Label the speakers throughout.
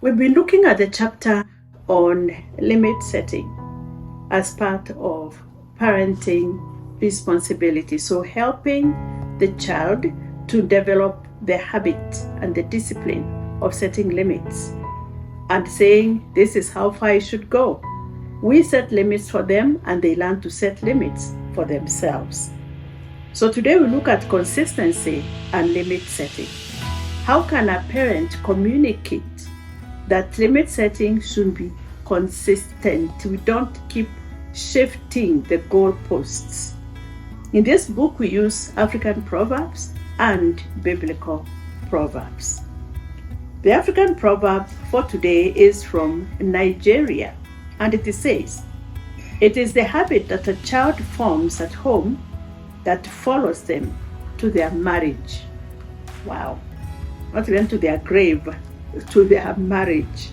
Speaker 1: We've been looking at the chapter on limit setting as part of parenting responsibility. So helping the child to develop the habit and the discipline of setting limits and saying, this is how far I should go. We set limits for them and they learn to set limits for themselves. So today we look at consistency and limit setting. How can a parent communicate that limit setting should be consistent? We don't keep shifting the goalposts. In this book, we use African proverbs and biblical proverbs. The African proverb for today is from Nigeria, and it says, "It is the habit that a child forms at home that follows them to their marriage." Wow. Not even to their grave, to their marriage.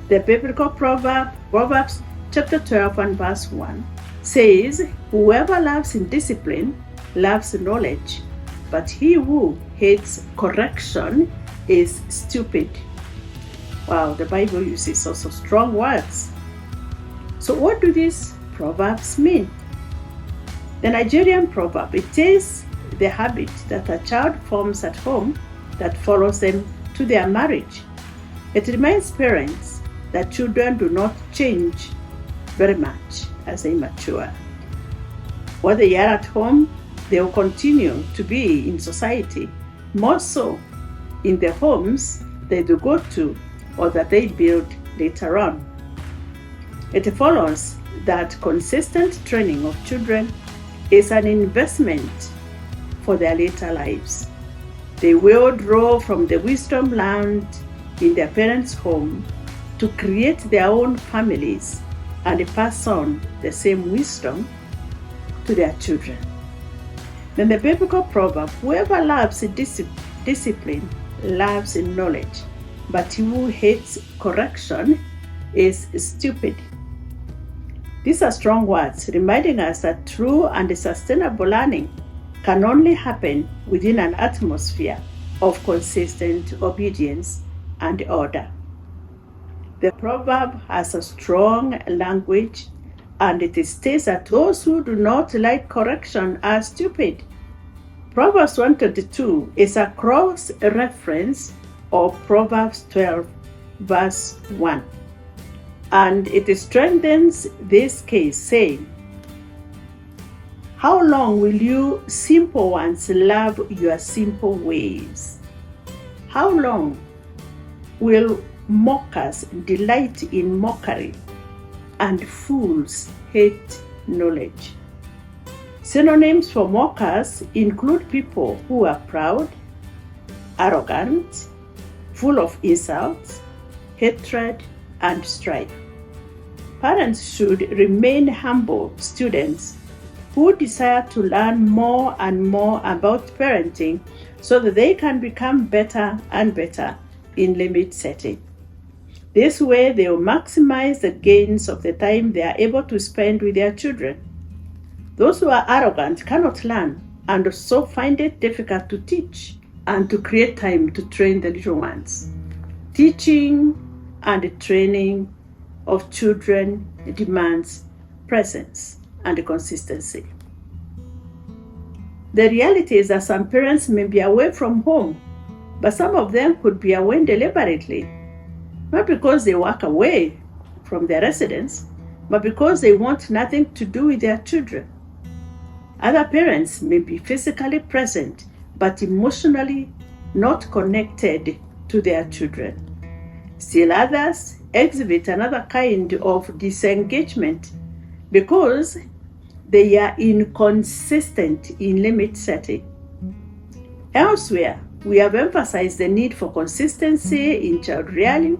Speaker 1: The biblical proverb, Proverbs chapter 12 and verse 1, says, "Whoever loves in discipline loves knowledge, but he who hates correction is stupid." Wow, the Bible uses also strong words. So what do these proverbs mean? The Nigerian proverb, it is the habit that a child forms at home that follows them to their marriage. It reminds parents that children do not change very much as they mature. What they are at home, they will continue to be in society, more so in the homes they do go to or that they build later on. It follows that consistent training of children is an investment for their later lives. They will draw from the wisdom learned in their parents' home to create their own families and pass on the same wisdom to their children. Then the biblical proverb, "Whoever loves discipline loves knowledge, but he who hates correction is stupid." These are strong words reminding us that true and sustainable learning can only happen within an atmosphere of consistent obedience and order. The proverb has a strong language, and it states that those who do not like correction are stupid. Proverbs 122 is a cross-reference of Proverbs 12, verse 1. And it strengthens this case, saying, "How long will you simple ones love your simple ways? How long will mockers delight in mockery and fools hate knowledge?" Synonyms for mockers include people who are proud, arrogant, full of insults, hatred, and strife. Parents should remain humble students who desire to learn more and more about parenting so that they can become better and better in limit setting. This way, they will maximize the gains of the time they are able to spend with their children. Those who are arrogant cannot learn and so find it difficult to teach and to create time to train the little ones. Teaching and training of children demands presence and consistency. The reality is that some parents may be away from home, but some of them could be away deliberately, not because they walk away from their residence, but because they want nothing to do with their children. Other parents may be physically present, but emotionally not connected to their children. Still others exhibit another kind of disengagement because they are inconsistent in limit setting. Elsewhere, we have emphasized the need for consistency in child rearing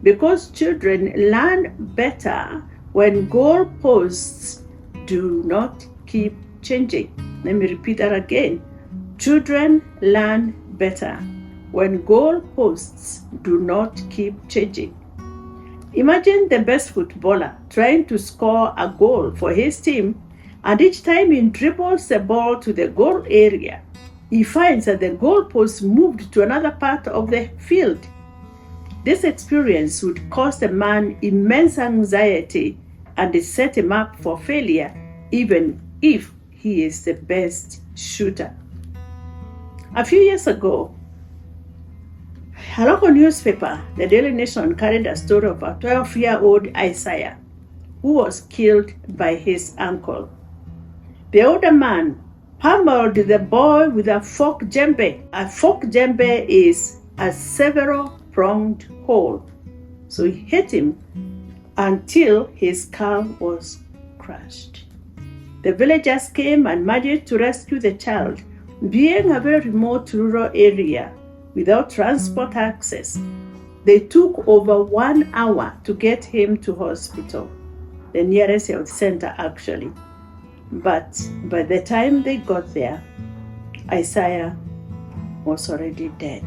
Speaker 1: because children learn better when goalposts do not keep changing. Let me repeat that again. Children learn better when goalposts do not keep changing. Imagine the best footballer trying to score a goal for his team, and each time he dribbles the ball to the goal area, he finds that the goalpost moved to another part of the field. This experience would cause the man immense anxiety and set him up for failure, even if he is the best shooter. A few years ago, a local newspaper, the Daily Nation, carried a story of a 12-year-old Isaiah who was killed by his uncle. The older man pummeled the boy with a fork djembe. A fork djembe is a several-pronged hoe. So he hit him until his skull was crushed. The villagers came and managed to rescue the child. Being a very remote rural area without transport access, they took over 1 hour to get him to hospital, the nearest health center actually. But by the time they got there, Isaiah was already dead.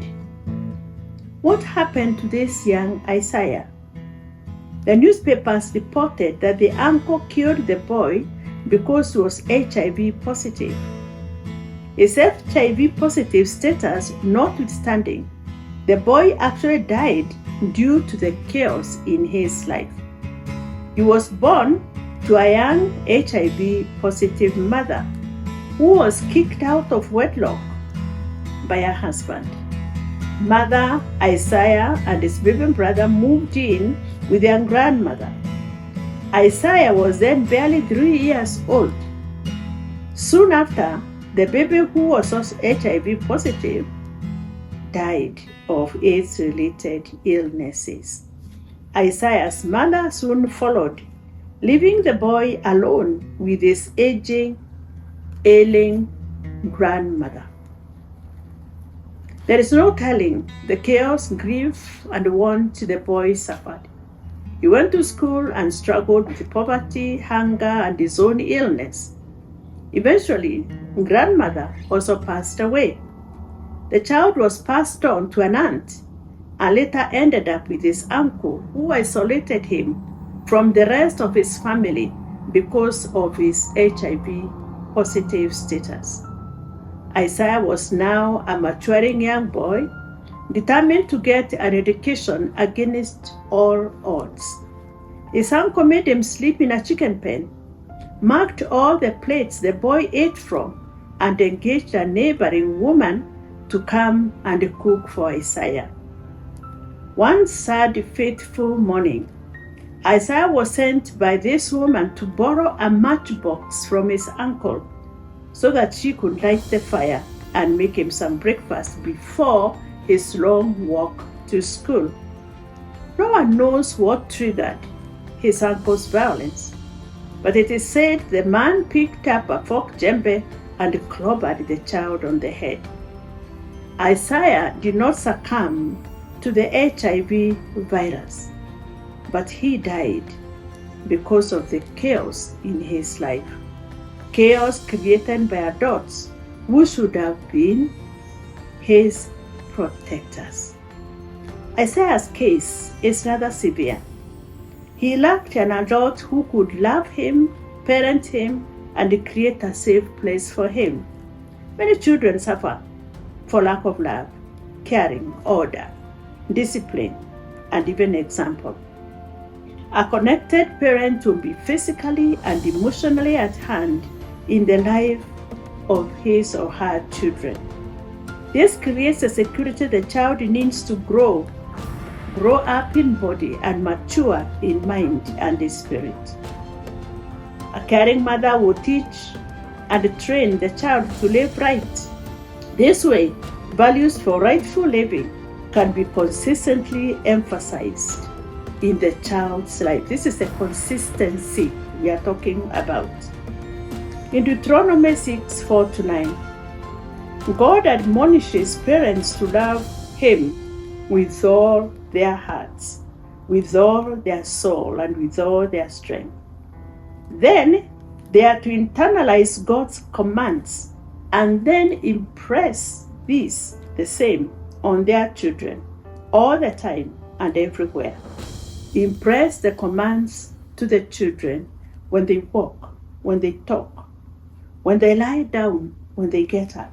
Speaker 1: What happened to this young Isaiah? The newspapers reported that the uncle killed the boy because he was HIV positive. His HIV positive status notwithstanding, the boy actually died due to the chaos in his life. He was born to a young HIV positive mother who was kicked out of wedlock by her husband. Mother Isaiah and his baby brother moved in with their grandmother. Isaiah was then barely 3 years old. Soon after, the baby, who was also HIV positive, died of AIDS-related illnesses. Isaiah's mother soon followed, leaving the boy alone with his aging, ailing grandmother. There is no telling the chaos, grief, and want the boy suffered. He went to school and struggled with poverty, hunger, and his own illness. Eventually, grandmother also passed away. The child was passed on to an aunt and later ended up with his uncle, who isolated him from the rest of his family because of his HIV positive status. Isaiah was now a maturing young boy, determined to get an education against all odds. His uncle made him sleep in a chicken pen, marked all the plates the boy ate from, and engaged a neighboring woman to come and cook for Isaiah. One sad, fateful morning, Isaiah was sent by this woman to borrow a matchbox from his uncle so that she could light the fire and make him some breakfast before his long walk to school. No one knows what triggered his uncle's violence, but it is said the man picked up a fork djembe and clobbered the child on the head. Isaiah did not succumb to the HIV virus, but he died because of the chaos in his life. Chaos created by adults who should have been his protectors. Isaiah's case is rather severe. He lacked an adult who could love him, parent him, and create a safe place for him. Many children suffer for lack of love, caring, order, discipline, and even example. A connected parent will be physically and emotionally at hand in the life of his or her children. This creates the security the child needs to grow up in body and mature in mind and spirit. A caring mother will teach and train the child to live right. This way, values for rightful living can be consistently emphasized in the child's life. This is the consistency we are talking about. In Deuteronomy 6:4-9, God admonishes parents to love Him with all their hearts, with all their soul, and with all their strength. Then they are to internalize God's commands and then impress these the same on their children all the time and everywhere. Impress the commands to the children when they walk, when they talk, when they lie down, when they get up.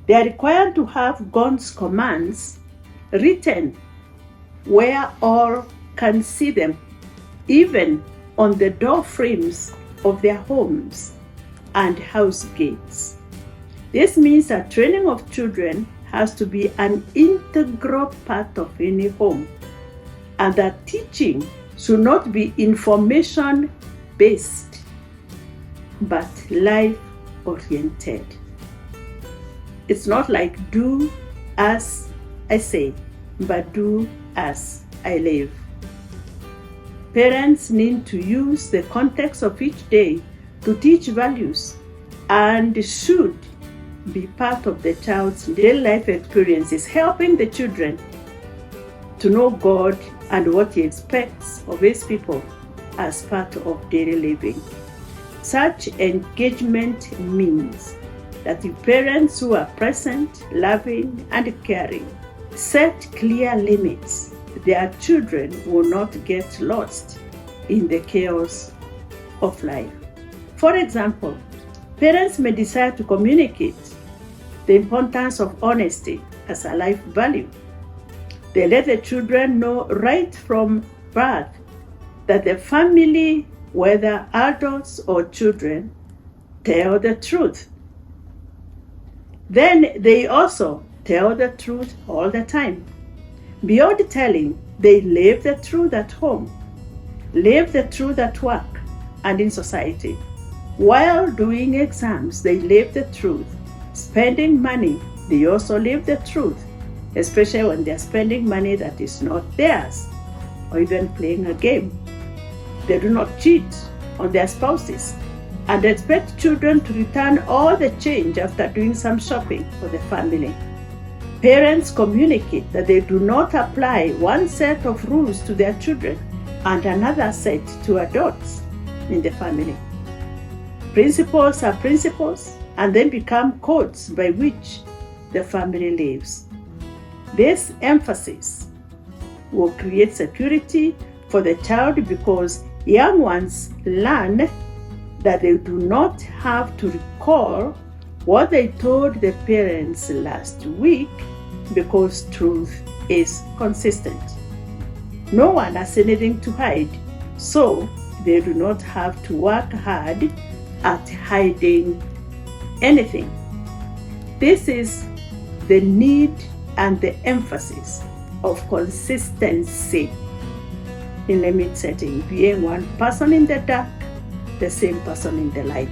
Speaker 1: They are required to have God's commands written where all can see them, even on the door frames of their homes and house gates. This means that training of children has to be an integral part of any home, and that teaching should not be information-based, but life-oriented. It's not like do as I say, but do as I live. Parents need to use the context of each day to teach values and should be part of the child's daily life experiences, helping the children to know God and what He expects of His people as part of daily living. Such engagement means that the parents who are present, loving, and caring set clear limits, their children will not get lost in the chaos of life. For example, parents may decide to communicate the importance of honesty as a life value. They let the children know right from birth that the family, whether adults or children, tell the truth. Then they also tell the truth all the time. Beyond telling, they live the truth at home, live the truth at work and in society. While doing exams, they live the truth. Spending money, they also live the truth, especially when they're spending money that is not theirs, or even playing a game. They do not cheat on their spouses and expect children to return all the change after doing some shopping for the family. Parents communicate that they do not apply one set of rules to their children and another set to adults in the family. Principles are principles and then become codes by which the family lives. This emphasis will create security for the child because young ones learn that they do not have to recall what they told the parents last week because truth is consistent. No one has anything to hide, so they do not have to work hard at hiding anything. This is the need and the emphasis of consistency in limit setting, being one person in the dark, the same person in the light.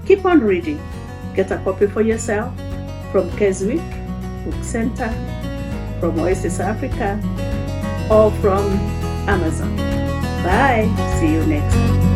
Speaker 1: Keep on reading. Get a copy for yourself from Keswick Book Center, from Oasis Africa, or from Amazon. Bye. See you next time.